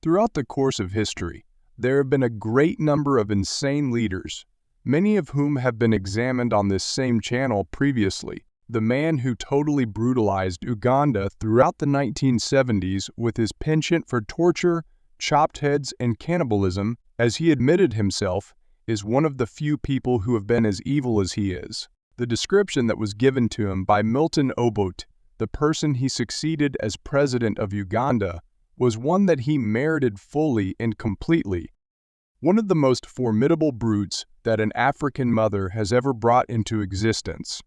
Throughout the course of history, there have been a great number of insane leaders, many of whom have been examined on this same channel previously. The man who totally brutalized Uganda throughout the 1970s with his penchant for torture, chopped heads, and cannibalism, as he admitted himself, is one of the few people who have been as evil as he is. The description that was given to him by Milton Obote, the person he succeeded as president of Uganda, was one that he merited fully and completely. One of the most formidable brutes that an African mother has ever brought into existence.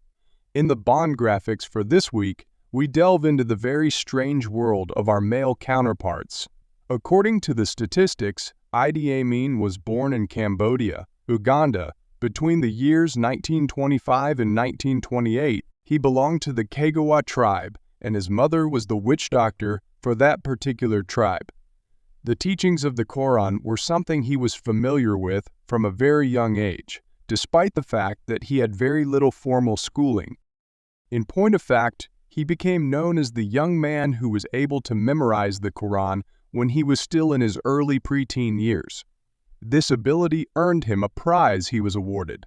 In the Bond graphics for this week, we delve into the very strange world of our male counterparts. According to the statistics, Idi Amin was born in Cambodia, Uganda, between the years 1925 and 1928. He belonged to the Kagwa tribe, and his mother was the witch doctor for that particular tribe. The teachings of the Quran were something he was familiar with from a very young age, despite the fact that he had very little formal schooling. In point of fact, he became known as the young man who was able to memorize the Quran when he was still in his early preteen years. This ability earned him a prize he was awarded.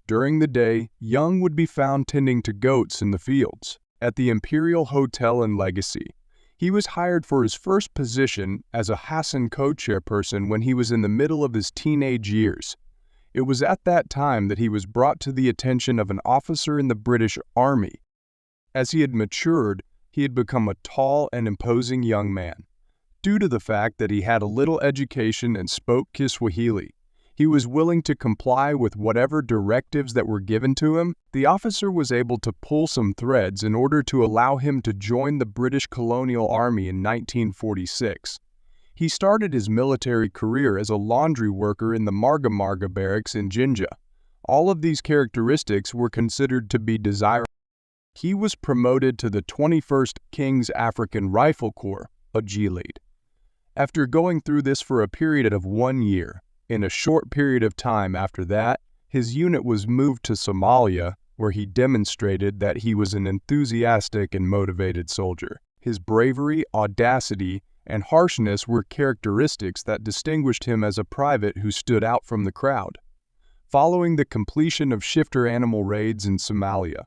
During the day, Young would be found tending to goats in the fields at the Imperial Hotel in Legacy. He was hired for his first position as a Hassan co-chairperson when he was in the middle of his teenage years. It was at that time that he was brought to the attention of an officer in the British Army. As he had matured, he had become a tall and imposing young man. Due to the fact that he had a little education and spoke Kiswahili, he was willing to comply with whatever directives that were given to him. The officer was able to pull some threads in order to allow him to join the British colonial army in 1946. He started his military career as a laundry worker in the Marga Marga barracks in Jinja. All of these characteristics were considered to be desirable. He was promoted to the 21st King's African Rifle Corps, a G-Lead. After going through this for a period of 1 year, in a short period of time after that, his unit was moved to Somalia, where he demonstrated that he was an enthusiastic and motivated soldier. His bravery, audacity, and harshness were characteristics that distinguished him as a private who stood out from the crowd. Following the completion of shifter animal raids in Somalia,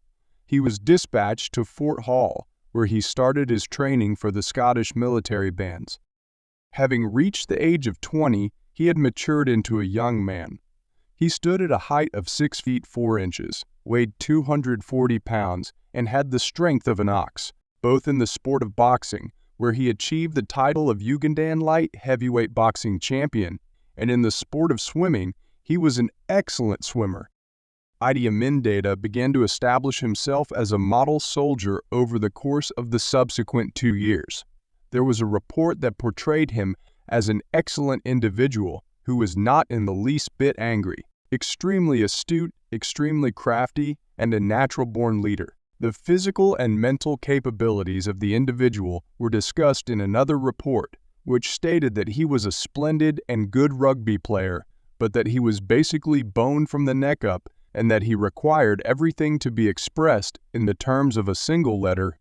he was dispatched to Fort Hall, where he started his training for the Scottish military bands. Having reached the age of 20, he had matured into a young man. He stood at a height of 6 feet 4 inches, weighed 240 pounds, and had the strength of an ox, both in the sport of boxing, where he achieved the title of Ugandan light heavyweight boxing champion, and in the sport of swimming, he was an excellent swimmer. Idi Amin Data began to establish himself as a model soldier over the course of the subsequent 2 years. There was a report that portrayed him as an excellent individual who was not in the least bit angry, extremely astute, extremely crafty, and a natural-born leader. The physical and mental capabilities of the individual were discussed in another report, which stated that he was a splendid and good rugby player, but that he was basically boned from the neck up and that he required everything to be expressed in the terms of a single letter.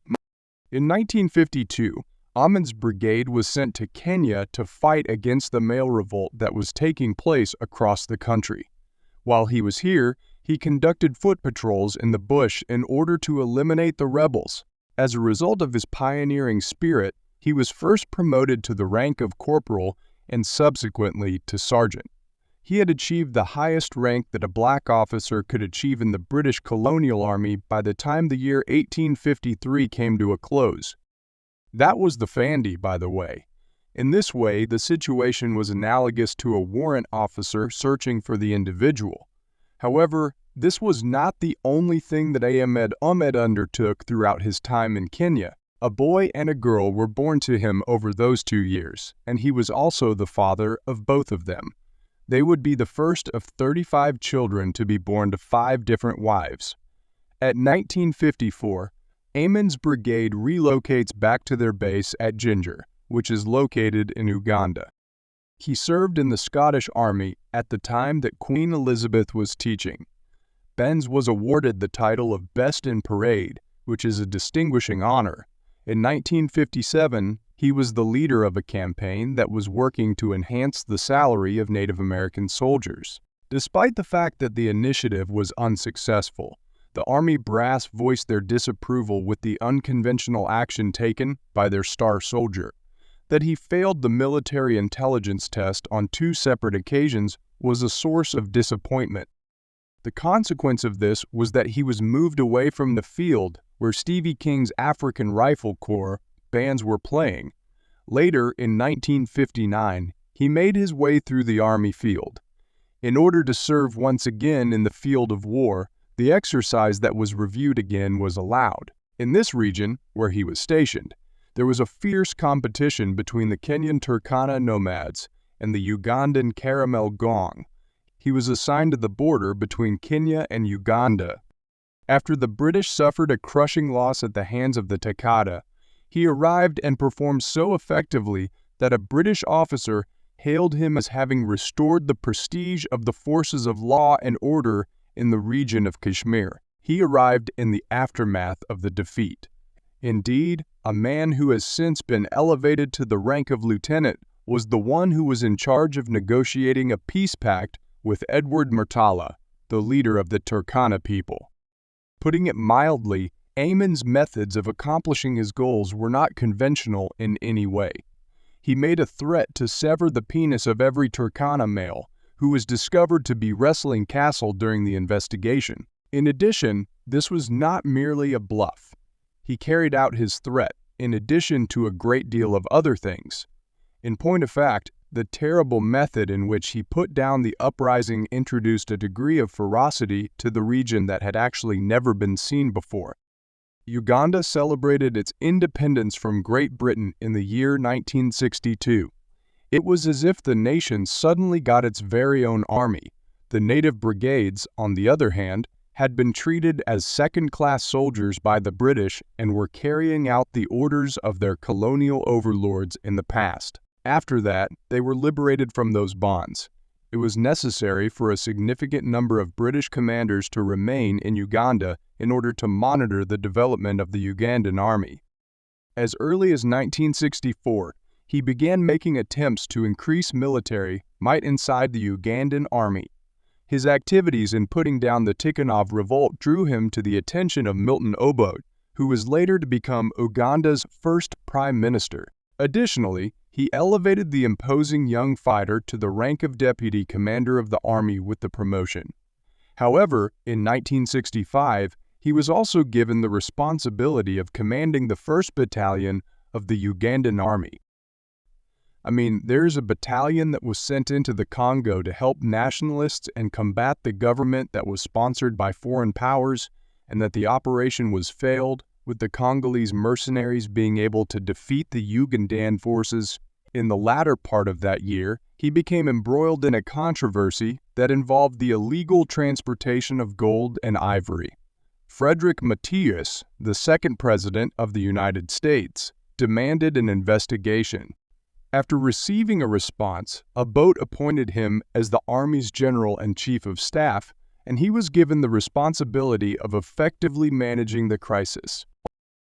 In 1952, Amin's brigade was sent to Kenya to fight against the male revolt that was taking place across the country. While he was here, he conducted foot patrols in the bush in order to eliminate the rebels. As a result of his pioneering spirit, he was first promoted to the rank of corporal and subsequently to sergeant. He had achieved the highest rank that a black officer could achieve in the British colonial army by the time the year 1853 came to a close. That was the Fandy, by the way. In this way, the situation was analogous to a warrant officer searching for the individual. However, this was not the only thing that Ahmed undertook throughout his time in Kenya. A boy and a girl were born to him over those 2 years, and he was also the father of both of them. They would be the first of 35 children to be born to 5 different wives. At 1954, Amin's brigade relocates back to their base at Ginger, which is located in Uganda. He served in the Scottish Army at the time that Queen Elizabeth was teaching. Benz was awarded the title of Best in Parade, which is a distinguishing honor. In 1957, He was the leader of a campaign that was working to enhance the salary of Native American soldiers. Despite the fact that the initiative was unsuccessful, the Army brass voiced their disapproval with the unconventional action taken by their star soldier. That he failed the military intelligence test on 2 separate occasions was a source of disappointment. The consequence of this was that he was moved away from the field where Stevie King's African Rifle Corps bands were playing. Later, in 1959, he made his way through the Army field. In order to serve once again in the field of war, the exercise that was reviewed again was allowed. In this region, where he was stationed, there was a fierce competition between the Kenyan Turkana nomads and the Ugandan Caramel Gong. He was assigned to the border between Kenya and Uganda. After the British suffered a crushing loss at the hands of the Takata, he arrived and performed so effectively that a British officer hailed him as having restored the prestige of the forces of law and order in the region of Kashmir. He arrived in the aftermath of the defeat. Indeed, a man who has since been elevated to the rank of lieutenant was the one who was in charge of negotiating a peace pact with Edward Murtala, the leader of the Turkana people. Putting it mildly, Amin's methods of accomplishing his goals were not conventional in any way. He made a threat to sever the penis of every Turkana male who was discovered to be wrestling castle during the investigation. In addition, this was not merely a bluff. He carried out his threat in addition to a great deal of other things. In point of fact, the terrible method in which he put down the uprising introduced a degree of ferocity to the region that had actually never been seen before. Uganda celebrated its independence from Great Britain in the year 1962. It was as if the nation suddenly got its very own army. The native brigades, on the other hand, had been treated as second-class soldiers by the British and were carrying out the orders of their colonial overlords in the past. After that, they were liberated from those bonds. It was necessary for a significant number of British commanders to remain in Uganda in order to monitor the development of the Ugandan army. As early as 1964, he began making attempts to increase military might inside the Ugandan army. His activities in putting down the Tikhonov's revolt drew him to the attention of Milton Obote, who was later to become Uganda's first prime minister. Additionally, he elevated the imposing young fighter to the rank of deputy commander of the army with the promotion. However, in 1965, he was also given the responsibility of commanding the 1st Battalion of the Ugandan army. There's a battalion that was sent into the Congo to help nationalists and combat the government that was sponsored by foreign powers, and that the operation was failed, with the Congolese mercenaries being able to defeat the Ugandan forces. In the latter part of that year, he became embroiled in a controversy that involved the illegal transportation of gold and ivory. Frederick Matthias, the 2nd President of the United States, demanded an investigation. After receiving a response, Obote appointed him as the Army's General and Chief of Staff, and he was given the responsibility of effectively managing the crisis.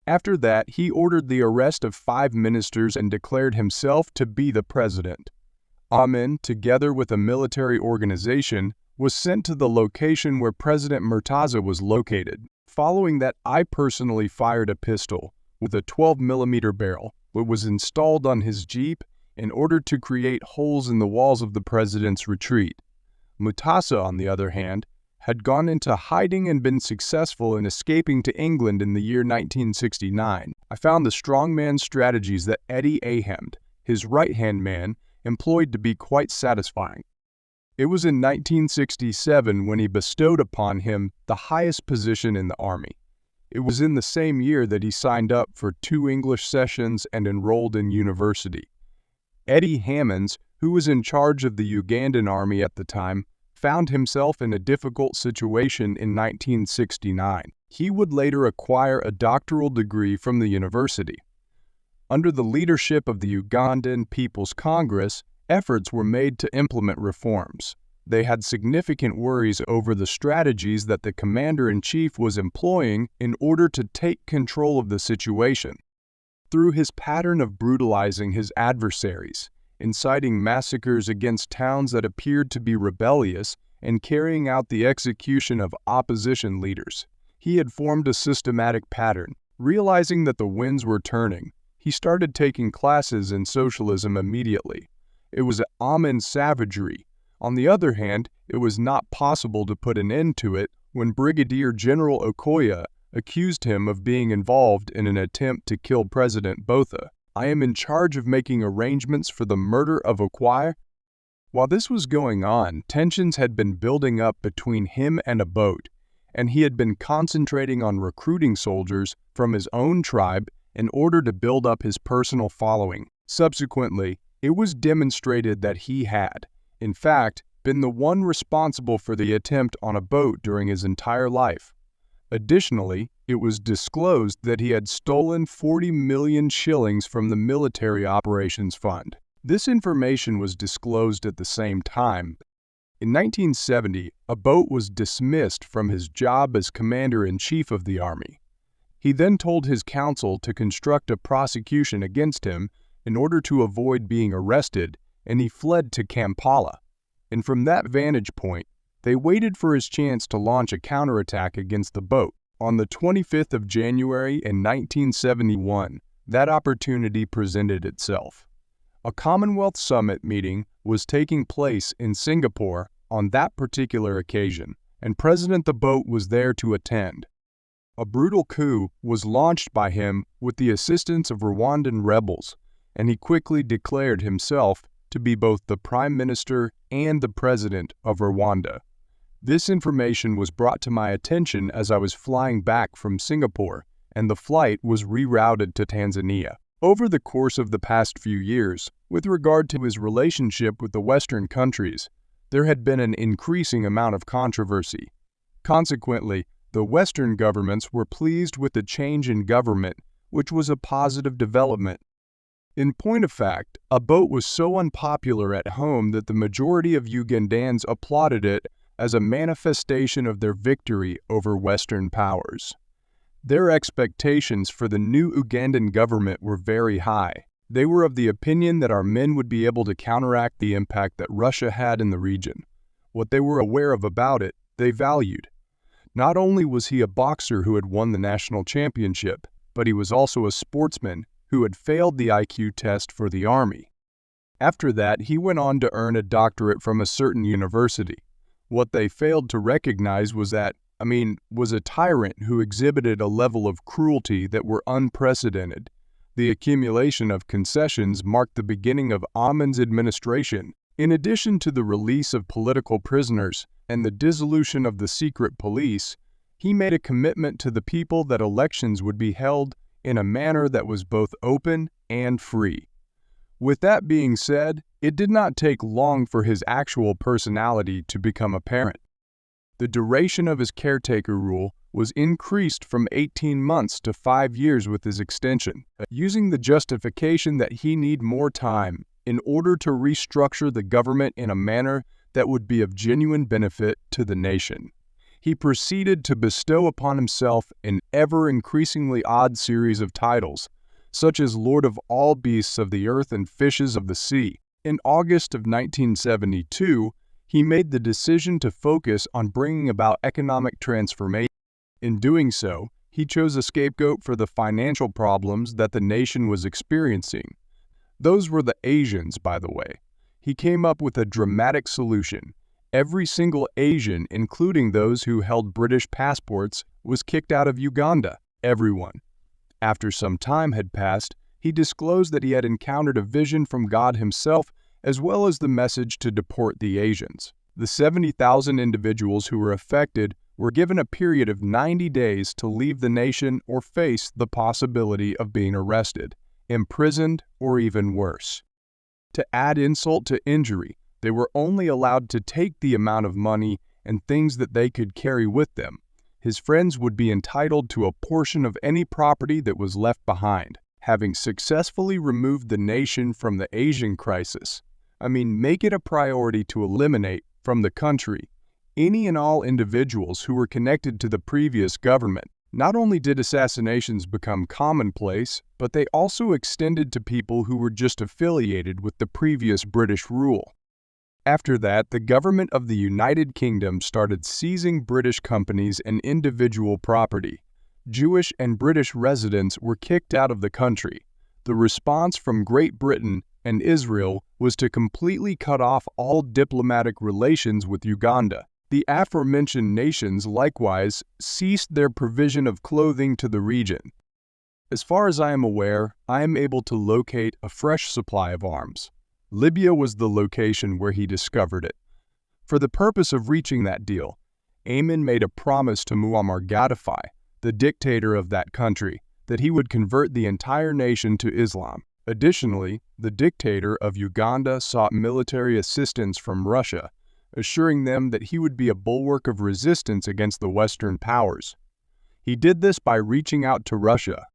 After that, he ordered the arrest of 5 ministers and declared himself to be the president. Amin, together with a military organization, was sent to the location where President Murtaza was located. Following that, I personally fired a pistol with a 12mm barrel, which was installed on his jeep in order to create holes in the walls of the president's retreat. Murtaza, on the other hand, had gone into hiding and been successful in escaping to England in the year 1969. I found the strongman strategies that Idi Amin, his right-hand man, employed to be quite satisfying. It was in 1967 when he bestowed upon him the highest position in the army. It was in the same year that he signed up for 2 English sessions and enrolled in university. Idi Amin, who was in charge of the Ugandan army at the time, found himself in a difficult situation in 1969. He would later acquire a doctoral degree from the university. Under the leadership of the Ugandan People's Congress, efforts were made to implement reforms. They had significant worries over the strategies that the commander-in-chief was employing in order to take control of the situation. Through his pattern of brutalizing his adversaries, inciting massacres against towns that appeared to be rebellious, and carrying out the execution of opposition leaders, he had formed a systematic pattern. Realizing that the winds were turning, he started taking classes in socialism immediately. It was Amin's savagery. On the other hand, it was not possible to put an end to it when Brigadier General Okoya accused him of being involved in an attempt to kill President Botha. "I am in charge of making arrangements for the murder of Okoya." While this was going on, tensions had been building up between him and a boat, and he had been concentrating on recruiting soldiers from his own tribe in order to build up his personal following. Subsequently, it was demonstrated that he had, in fact, been the one responsible for the attempt on a boat during his entire life. Additionally, it was disclosed that he had stolen 40 million shillings from the Military Operations Fund. This information was disclosed at the same time. In 1970, a boat was dismissed from his job as Commander-in-Chief of the Army. He then told his council to construct a prosecution against him in order to avoid being arrested, and he fled to Kampala. And from that vantage point, they waited for his chance to launch a counterattack against the boat. On the 25th of January in 1971, that opportunity presented itself. A Commonwealth Summit meeting was taking place in Singapore on that particular occasion, and President the Boat was there to attend. A brutal coup was launched by him with the assistance of Rwandan rebels, and he quickly declared himself to be both the Prime Minister and the President of Rwanda. This information was brought to my attention as I was flying back from Singapore, and the flight was rerouted to Tanzania. Over the course of the past few years, with regard to his relationship with the Western countries, there had been an increasing amount of controversy. Consequently, the Western governments were pleased with the change in government, which was a positive development. In point of fact, a boat was so unpopular at home that the majority of Ugandans applauded it as a manifestation of their victory over Western powers. Their expectations for the new Ugandan government were very high. They were of the opinion that our men would be able to counteract the impact that Russia had in the region. What they were aware of about it, they valued. Not only was he a boxer who had won the national championship, but he was also a sportsman who had failed the IQ test for the army. After that, he went on to earn a doctorate from a certain university. What they failed to recognize was that Amin was a tyrant who exhibited a level of cruelty that were unprecedented. The accumulation of concessions marked the beginning of Amin's administration. In addition to the release of political prisoners and the dissolution of the secret police, he made a commitment to the people that elections would be held in a manner that was both open and free. With that being said, it did not take long for his actual personality to become apparent. The duration of his caretaker rule was increased from 18 months to 5 years with his extension, using the justification that he need more time in order to restructure the government in a manner that would be of genuine benefit to the nation. He proceeded to bestow upon himself an ever-increasingly odd series of titles, such as Lord of all beasts of the earth and fishes of the sea. In August of 1972, he made the decision to focus on bringing about economic transformation. In doing so, he chose a scapegoat for the financial problems that the nation was experiencing. Those were the Asians, by the way. He came up with a dramatic solution. Every single Asian, including those who held British passports, was kicked out of Uganda. Everyone. After some time had passed, he disclosed that he had encountered a vision from God himself, as well as the message to deport the Asians. The 70,000 individuals who were affected were given a period of 90 days to leave the nation or face the possibility of being arrested, imprisoned, or even worse. To add insult to injury, they were only allowed to take the amount of money and things that they could carry with them. His friends would be entitled to a portion of any property that was left behind. Having successfully removed the nation from the Asian crisis, make it a priority to eliminate from the country any and all individuals who were connected to the previous government. Not only did assassinations become commonplace, but they also extended to people who were just affiliated with the previous British rule. After that, the government of the United Kingdom started seizing British companies and individual property. Jewish and British residents were kicked out of the country. The response from Great Britain and Israel was to completely cut off all diplomatic relations with Uganda. The aforementioned nations likewise ceased their provision of clothing to the region. As far as I am aware, I am able to locate a fresh supply of arms. Libya was the location where he discovered it. For the purpose of reaching that deal, Amin made a promise to Muammar Gaddafi, the dictator of that country, that he would convert the entire nation to Islam. Additionally, the dictator of Uganda sought military assistance from Russia, assuring them that he would be a bulwark of resistance against the Western powers. He did this by reaching out to Russia.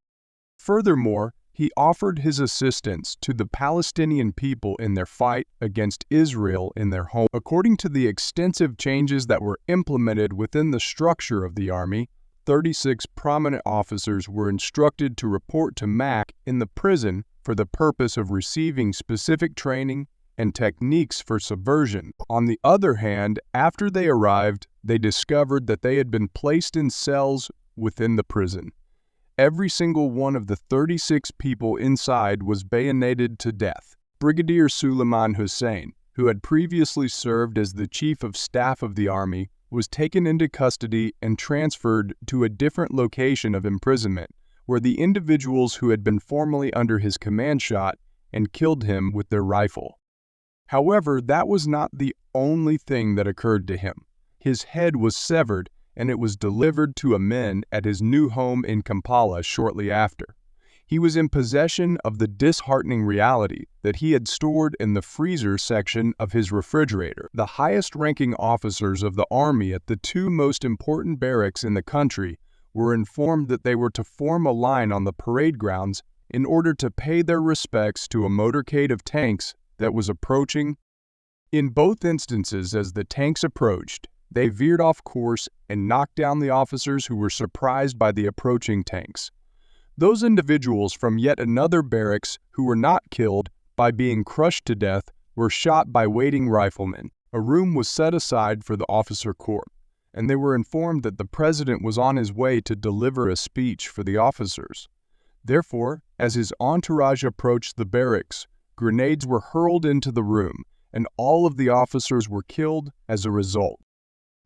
Furthermore, he offered his assistance to the Palestinian people in their fight against Israel in their home. According to the extensive changes that were implemented within the structure of the army, 36 prominent officers were instructed to report to Mac in the prison for the purpose of receiving specific training and techniques for subversion. On the other hand, after they arrived, they discovered that they had been placed in cells within the prison. Every single one of the 36 people inside was bayoneted to death. Brigadier Suleiman Hussein, who had previously served as the chief of staff of the army, was taken into custody and transferred to a different location of imprisonment, where the individuals who had been formerly under his command shot and killed him with their rifle. However, that was not the only thing that occurred to him. His head was severed, and it was delivered to Amin at his new home in Kampala shortly after. He was in possession of the disheartening reality that he had stored in the freezer section of his refrigerator. The highest-ranking officers of the army at the two most important barracks in the country were informed that they were to form a line on the parade grounds in order to pay their respects to a motorcade of tanks that was approaching. In both instances, as the tanks approached, they veered off course and knocked down the officers who were surprised by the approaching tanks. Those individuals from yet another barracks who were not killed by being crushed to death were shot by waiting riflemen. A room was set aside for the officer corps, and they were informed that the president was on his way to deliver a speech for the officers. Therefore, as his entourage approached the barracks, grenades were hurled into the room, and all of the officers were killed as a result.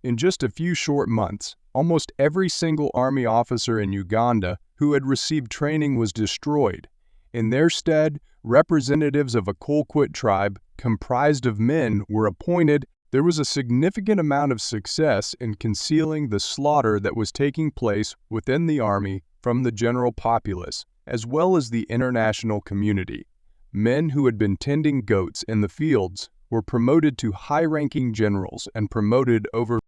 In just a few short months, almost every single army officer in Uganda who had received training was destroyed. In their stead, representatives of a Kolkwit tribe comprised of men were appointed. There was a significant amount of success in concealing the slaughter that was taking place within the army from the general populace, as well as the international community. Men who had been tending goats in the fields were promoted to high-ranking generals and promoted over.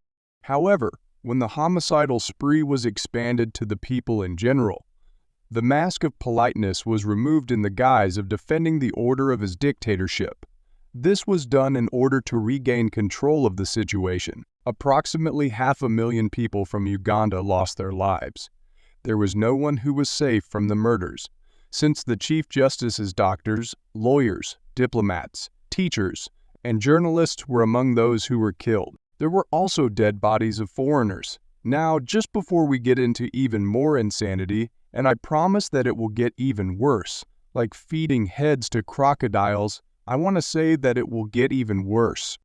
However, when the homicidal spree was expanded to the people in general, the mask of politeness was removed in the guise of defending the order of his dictatorship. This was done in order to regain control of the situation. Approximately 500,000 people from Uganda lost their lives. There was no one who was safe from the murders, since the Chief Justice's doctors, lawyers, diplomats, teachers, and journalists were among those who were killed. There were also dead bodies of foreigners. Now, just before we get into even more insanity, and I promise that it will get even worse, like feeding heads to crocodiles, I want to say that it will get even worse.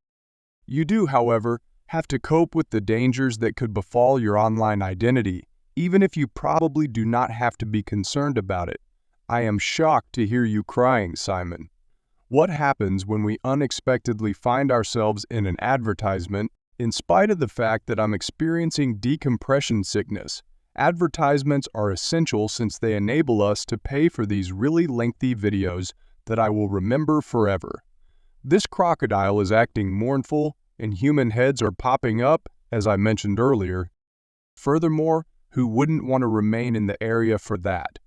You do, however, have to cope with the dangers that could befall your online identity, even if you probably do not have to be concerned about it. I am shocked to hear you crying, Simon. What happens when we unexpectedly find ourselves in an advertisement? In spite of the fact that I'm experiencing decompression sickness, advertisements are essential since they enable us to pay for these really lengthy videos that I will remember forever. This crocodile is acting mournful, and human heads are popping up, as I mentioned earlier. Furthermore, who wouldn't want to remain in the area for that?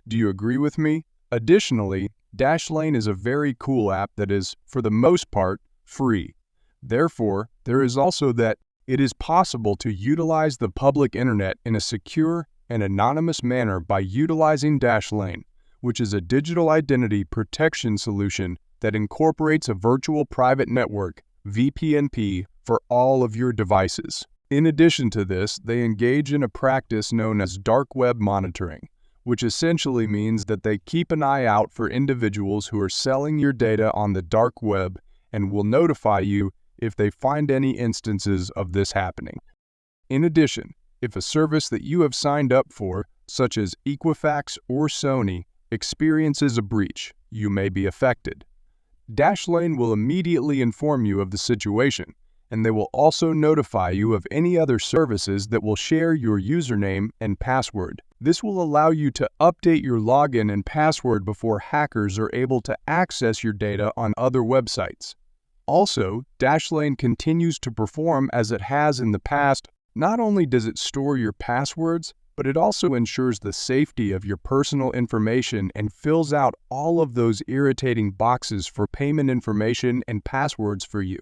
Do you agree with me? Additionally, Dashlane is a very cool app that is, for the most part, free. Therefore, there is also that it is possible to utilize the public internet in a secure and anonymous manner by utilizing Dashlane, which is a digital identity protection solution that incorporates a virtual private network, VPNP, for all of your devices. In addition to this, they engage in a practice known as dark web monitoring, which essentially means that they keep an eye out for individuals who are selling your data on the dark web and will notify you if they find any instances of this happening. In addition, if a service that you have signed up for, such as Equifax or Sony, experiences a breach, you may be affected. Dashlane will immediately inform you of the situation, and they will also notify you of any other services that will share your username and password. This will allow you to update your login and password before hackers are able to access your data on other websites. Also, Dashlane continues to perform as it has in the past. Not only does it store your passwords, but it also ensures the safety of your personal information and fills out all of those irritating boxes for payment information and passwords for you.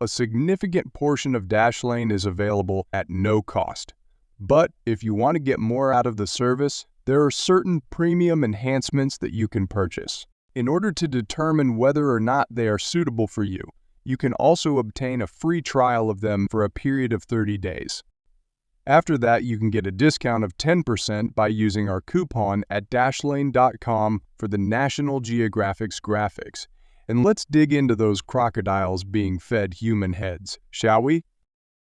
A significant portion of Dashlane is available at no cost. But if you want to get more out of the service, there are certain premium enhancements that you can purchase. In order to determine whether or not they are suitable for you, you can also obtain a free trial of them for a period of 30 days. After that, you can get a discount of 10% by using our coupon at dashlane.com for the National Geographic's graphics. And let's dig into those crocodiles being fed human heads, shall we?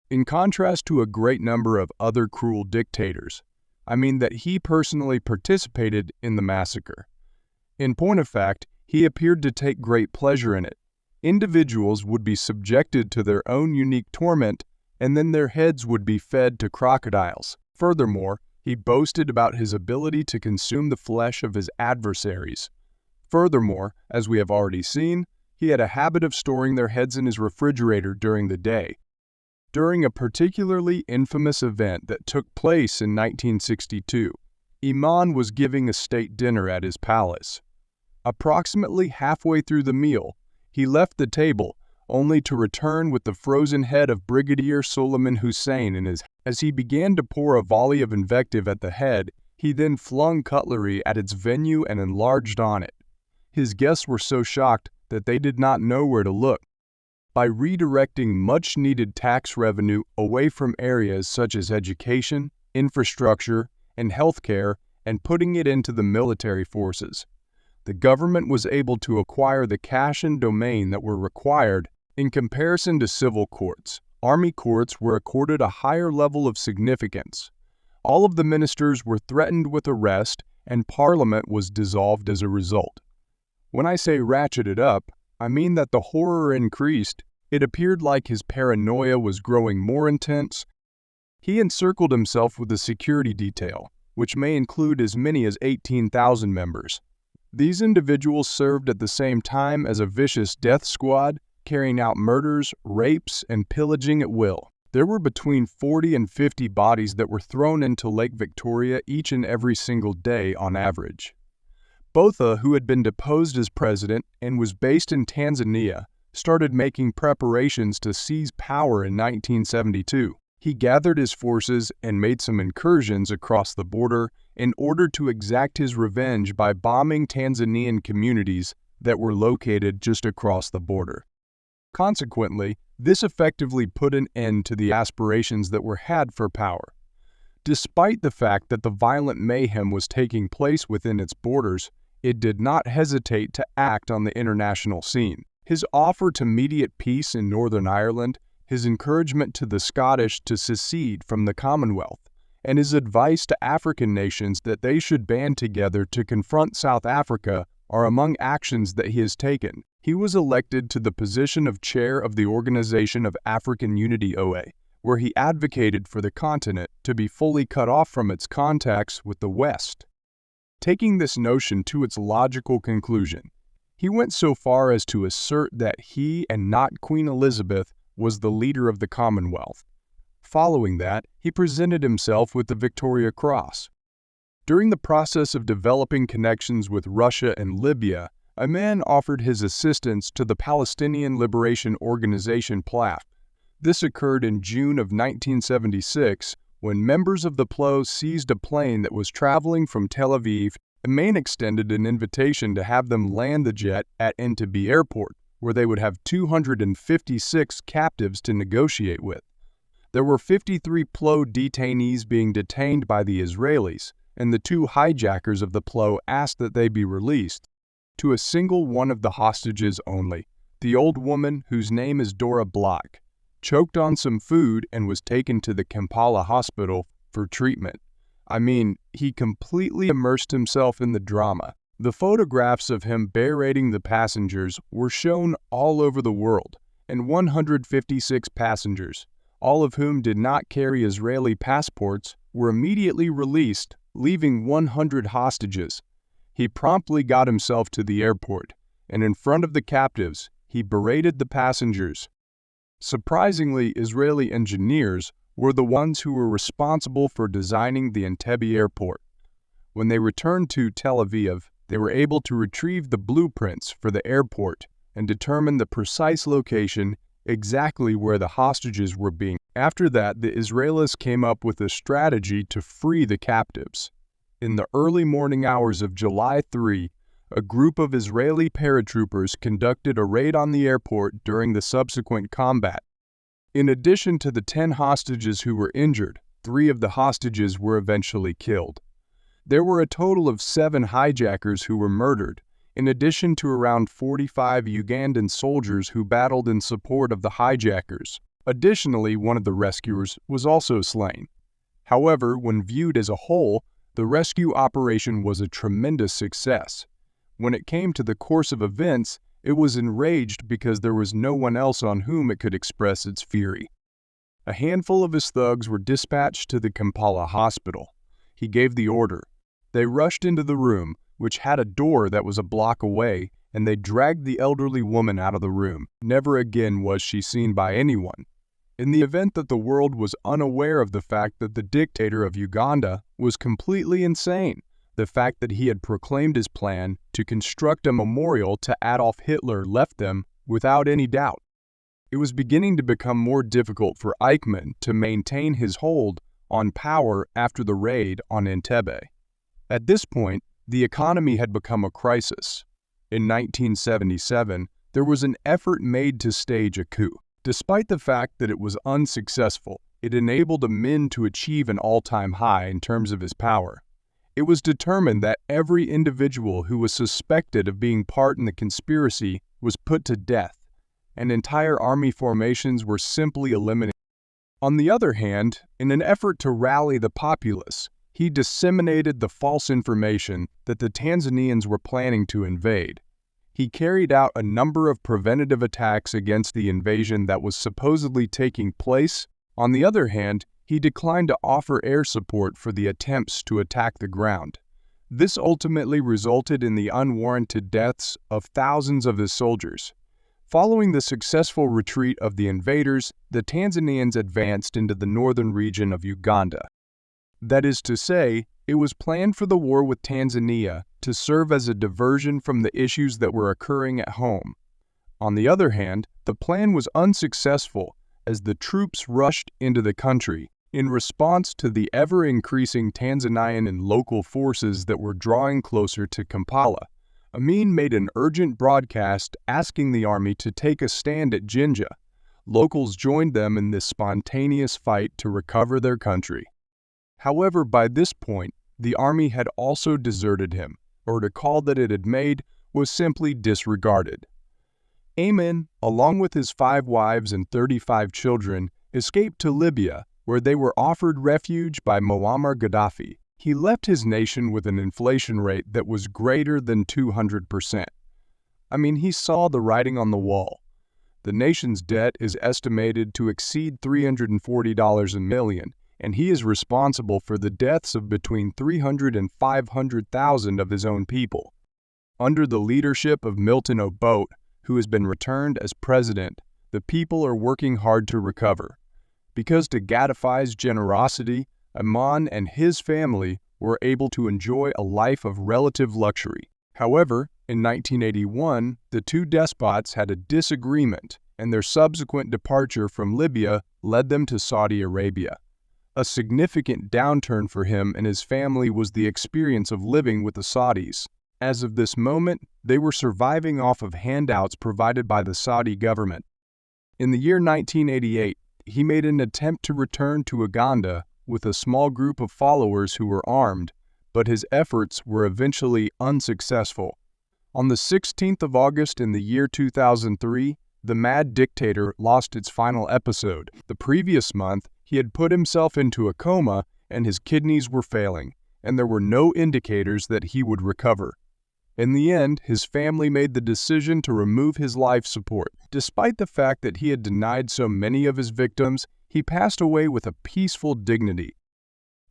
In contrast to a great number of other cruel dictators, I mean that he personally participated in the massacre. In point of fact, he appeared to take great pleasure in it. Individuals would be subjected to their own unique torment, and then their heads would be fed to crocodiles. Furthermore, he boasted about his ability to consume the flesh of his adversaries. Furthermore, as we have already seen, he had a habit of storing their heads in his refrigerator during the day. During a particularly infamous event that took place in 1962, Iman was giving a state dinner at his palace. Approximately halfway through the meal, he left the table, only to return with the frozen head of Brigadier Suleiman Hussein in his hand. As he began to pour a volley of invective at the head, he then flung cutlery at its venue and enlarged on it. His guests were so shocked that they did not know where to look. By redirecting much-needed tax revenue away from areas such as education, infrastructure, and healthcare and putting it into the military forces, the government was able to acquire the cash and domain that were required. In comparison to civil courts, army courts were accorded a higher level of significance. All of the ministers were threatened with arrest, and Parliament was dissolved as a result. When I say ratcheted up, I mean that the horror increased. It appeared like his paranoia was growing more intense. He encircled himself with a security detail, which may include as many as 18,000 members. These individuals served at the same time as a vicious death squad, carrying out murders, rapes, and pillaging at will. There were between 40 and 50 bodies that were thrown into Lake Victoria each and every single day on average. Botha, who had been deposed as president and was based in Tanzania, started making preparations to seize power in 1972. He gathered his forces and made some incursions across the border in order to exact his revenge by bombing Tanzanian communities that were located just across the border. Consequently, this effectively put an end to the aspirations that were had for power. Despite the fact that the violent mayhem was taking place within its borders, it did not hesitate to act on the international scene. His offer to mediate peace in Northern Ireland, his encouragement to the Scottish to secede from the Commonwealth, and his advice to African nations that they should band together to confront South Africa are among actions that he has taken. He was elected to the position of chair of the Organization of African Unity OA, where he advocated for the continent to be fully cut off from its contacts with the West. Taking this notion to its logical conclusion, he went so far as to assert that he and not Queen Elizabeth was the leader of the Commonwealth. Following that, he presented himself with the Victoria Cross. During the process of developing connections with Russia and Libya, a man offered his assistance to the Palestinian Liberation Organization PLAF. This occurred in June of 1976, When members of the PLO seized a plane that was traveling from Tel Aviv, Amin extended an invitation to have them land the jet at Entebbe Airport, where they would have 256 captives to negotiate with. There were 53 PLO detainees being detained by the Israelis, and the two hijackers of the PLO asked that they be released. To a single one of the hostages only, the old woman, whose name is Dora Block, choked on some food and was taken to the Kampala hospital for treatment. I mean, he completely immersed himself in the drama. The photographs of him berating the passengers were shown all over the world, and 156 passengers, all of whom did not carry Israeli passports, were immediately released, leaving 100 hostages. He promptly got himself to the airport, and in front of the captives, he berated the passengers. Surprisingly, Israeli engineers were the ones who were responsible for designing the Entebbe airport. When they returned to Tel Aviv, they were able to retrieve the blueprints for the airport and determine the precise location exactly where the hostages were being. After that, the Israelis came up with a strategy to free the captives. In the early morning hours of July 3, a group of Israeli paratroopers conducted a raid on the airport during the subsequent combat. In addition to the 10 hostages who were injured, 3 of the hostages were eventually killed. There were a total of 7 hijackers who were murdered, in addition to around 45 Ugandan soldiers who battled in support of the hijackers. Additionally, one of the rescuers was also slain. However, when viewed as a whole, the rescue operation was a tremendous success. When it came to the course of events, it was enraged because there was no one else on whom it could express its fury. A handful of his thugs were dispatched to the Kampala hospital. He gave the order. They rushed into the room, which had a door that was a block away, and they dragged the elderly woman out of the room. Never again was she seen by anyone. In the event that the world was unaware of the fact that the dictator of Uganda was completely insane, the fact that he had proclaimed his plan to construct a memorial to Adolf Hitler left them without any doubt. It was beginning to become more difficult for Eichmann to maintain his hold on power after the raid on Entebbe. At this point, the economy had become a crisis. In 1977, there was an effort made to stage a coup. Despite the fact that it was unsuccessful, it enabled Amin to achieve an all-time high in terms of his power. It was determined that every individual who was suspected of being part in the conspiracy was put to death, and entire army formations were simply eliminated. On the other hand, in an effort to rally the populace, he disseminated the false information that the Tanzanians were planning to invade. He carried out a number of preventative attacks against the invasion that was supposedly taking place. On the other hand, he declined to offer air support for the attempts to attack the ground. This ultimately resulted in the unwarranted deaths of thousands of his soldiers. Following the successful retreat of the invaders, the Tanzanians advanced into the northern region of Uganda. That is to say, it was planned for the war with Tanzania to serve as a diversion from the issues that were occurring at home. On the other hand, the plan was unsuccessful as the troops rushed into the country in response to the ever-increasing Tanzanian and local forces that were drawing closer to Kampala. Amin made an urgent broadcast asking the army to take a stand at Jinja. Locals joined them in this spontaneous fight to recover their country. However, by this point, the army had also deserted him, or the call that it had made was simply disregarded. Amin, along with his 5 wives and 35 children, escaped to Libya, where they were offered refuge by Muammar Gaddafi. He left his nation with an inflation rate that was greater than 200%. I mean, he saw the writing on the wall. The nation's debt is estimated to exceed $340 a million, and he is responsible for the deaths of between 300,000 and 500,000 of his own people. Under the leadership of Milton Obote, who has been returned as president, the people are working hard to recover. Because to Gaddafi's generosity, Amin and his family were able to enjoy a life of relative luxury. However, in 1981, the two despots had a disagreement, and their subsequent departure from Libya led them to Saudi Arabia. A significant downturn for him and his family was the experience of living with the Saudis. As of this moment, they were surviving off of handouts provided by the Saudi government. In the year 1988, he made an attempt to return to Uganda with a small group of followers who were armed, but his efforts were eventually unsuccessful. On the 16th of August in the year 2003, the Mad Dictator lost its final episode. The previous month, he had put himself into a coma and his kidneys were failing, and there were no indicators that he would recover. In the end, his family made the decision to remove his life support. Despite the fact that he had denied so many of his victims, he passed away with a peaceful dignity.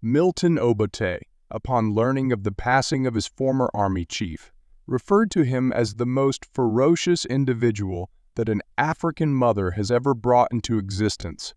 Milton Obote, upon learning of the passing of his former army chief, referred to him as the most ferocious individual that an African mother has ever brought into existence.